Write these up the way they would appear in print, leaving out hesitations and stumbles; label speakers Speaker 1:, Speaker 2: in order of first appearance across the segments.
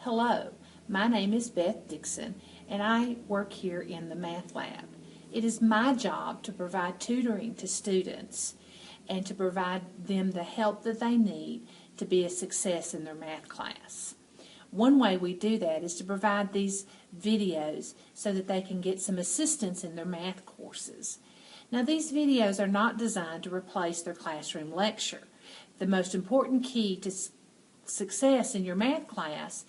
Speaker 1: Hello, my name is Beth Dixon and I work here in the Math Lab. It is my job to provide tutoring to students and to provide them the help that they need to be a success in their math class. One way we do that is to provide these videos so that they can get some assistance in their math courses. Now, these videos are not designed to replace their classroom lecture. The most important key to success in your math class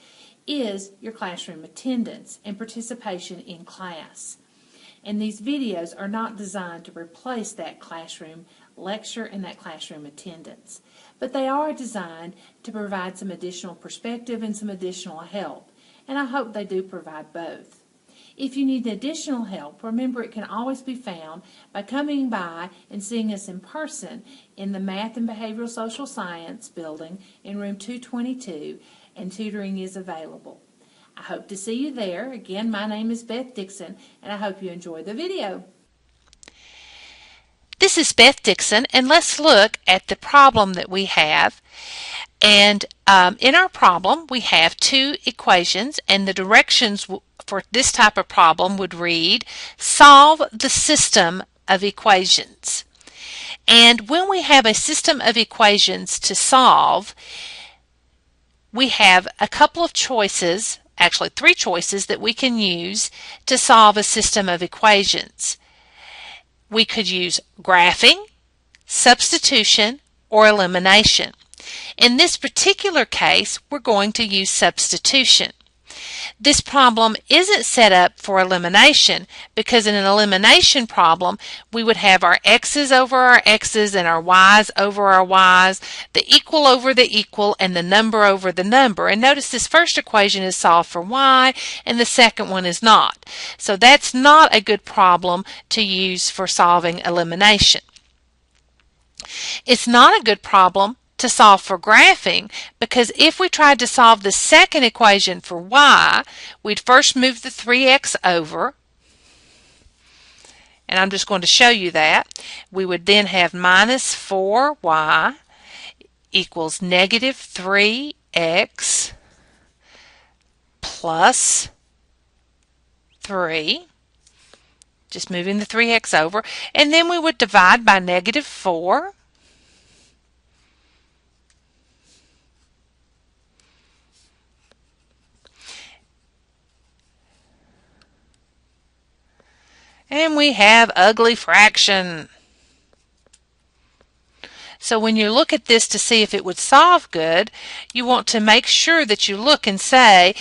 Speaker 1: is your classroom attendance and participation in class. And these videos are not designed to replace that classroom lecture and that classroom attendance, but they are designed to provide some additional perspective and some additional help, and I hope they do provide both. If you need additional help, remember it can always be found by coming by and seeing us in person in the Math and Behavioral Social Science building in room 222, and tutoring is available. I hope to see you there. Again, my name is Beth Dixon, and I hope you enjoy the video.
Speaker 2: This is Beth Dixon, and let's look at the problem that we have. And in our problem, we have two equations, and the directions for this type of problem would read, solve the system of equations. And when we have a system of equations to solve, we have a couple of choices, actually three choices that we can use to solve a system of equations. We could use graphing, substitution, or elimination. In this particular case, we're going to use substitution. This problem isn't set up for elimination because in an elimination problem, we would have our x's over our x's and our y's over our y's, the equal over the equal, and the number over the number. And notice this first equation is solved for y, and the second one is not. So that's not a good problem to use for solving elimination. It's not a good problem to solve for graphing because if we tried to solve the second equation for y, we'd first move the 3x over, and I'm just going to show you that. We would then have minus 4y equals negative 3x plus 3, just moving the 3x over, and then we would divide by negative 4. And we have ugly fraction. So when you look at this to see if it would solve good, you want to make sure that you look and say,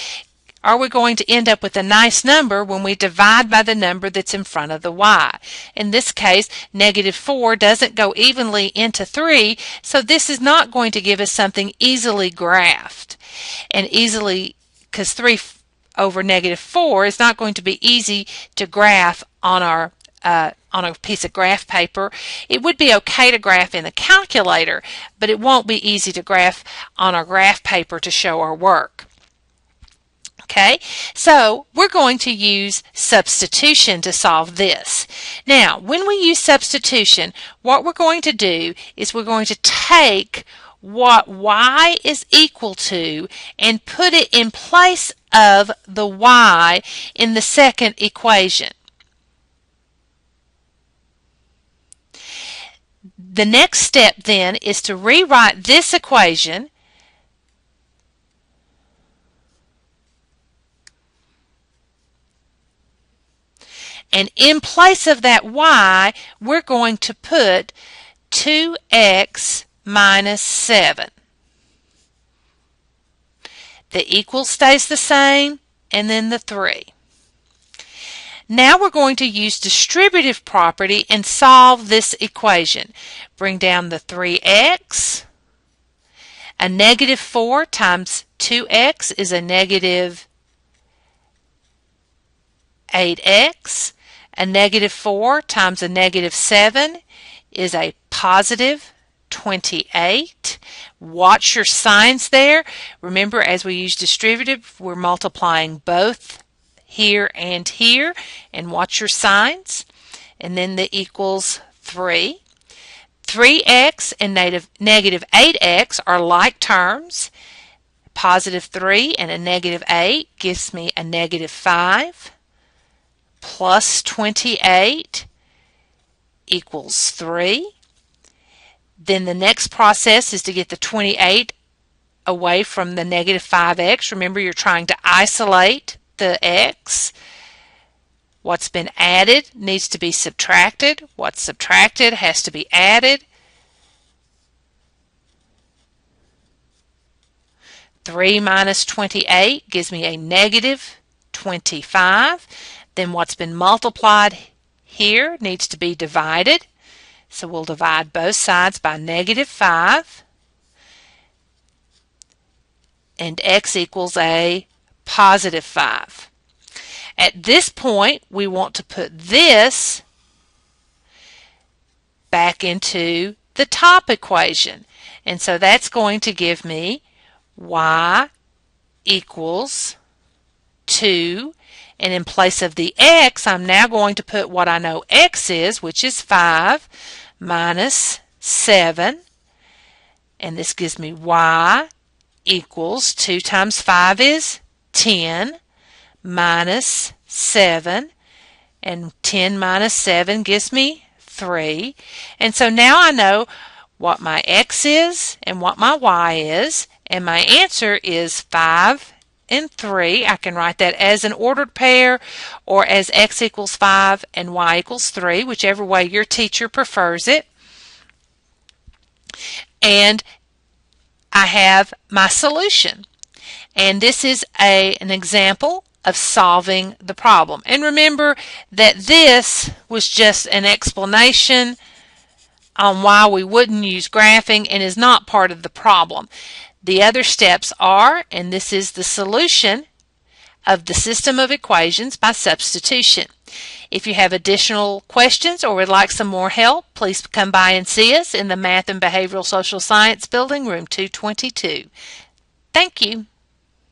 Speaker 2: are we going to end up with a nice number when we divide by the number that's in front of the y? In this case, negative 4 doesn't go evenly into 3, so this is not going to give us something easily graphed. And easily, because 3 over negative 4 is not going to be easy to graph on a piece of graph paper. It would be okay to graph in the calculator, but it won't be easy to graph on our graph paper to show our work. Okay, so we're going to use substitution to solve this. Now, when we use substitution, what we're going to do is we're going to take what y is equal to and put it in place of the y in the second equation. The next step then is to rewrite this equation and in place of that y, we're going to put 2x minus 7. The equal stays the same, and then the 3. Now we're going to use distributive property and solve this equation. Bring down the 3x. A negative 4 times 2x is a negative 8x. A negative 4 times a negative 7 is a positive 28. Watch your signs there. Remember, as we use distributive, we're multiplying both here and here, and watch your signs. And then the equals 3. 3x and negative 8x are like terms. positive 3 and a negative 8 gives me a negative 5 plus 28 equals 3. Then the next process is to get the 28 away from the negative 5x. Remember, you're trying to isolate the x. What's been added needs to be subtracted. What's subtracted has to be added. 3 minus 28 gives me a negative 25. Then what's been multiplied here needs to be divided. So we'll divide both sides by negative 5. And x equals a positive 5. At this point, we want to put this back into the top equation. And so that's going to give me y equals 2. And in place of the x, I'm now going to put what I know x is, which is 5 minus 7. And this gives me y equals 2 times 5 is 10 minus 7. And 10 minus 7 gives me 3. And so now I know what my x is and what my y is. And my answer is 5 and 3. I can write that as an ordered pair or as x equals 5 and y equals 3, whichever way your teacher prefers it. And I have my solution. And this is an example of solving the problem. And remember that this was just an explanation on why we wouldn't use graphing and is not part of the problem. The other steps are, and this is the solution of the system of equations by substitution. If you have additional questions or would like some more help, please come by and see us in the Math and Behavioral Social Science Building, room 222. Thank you.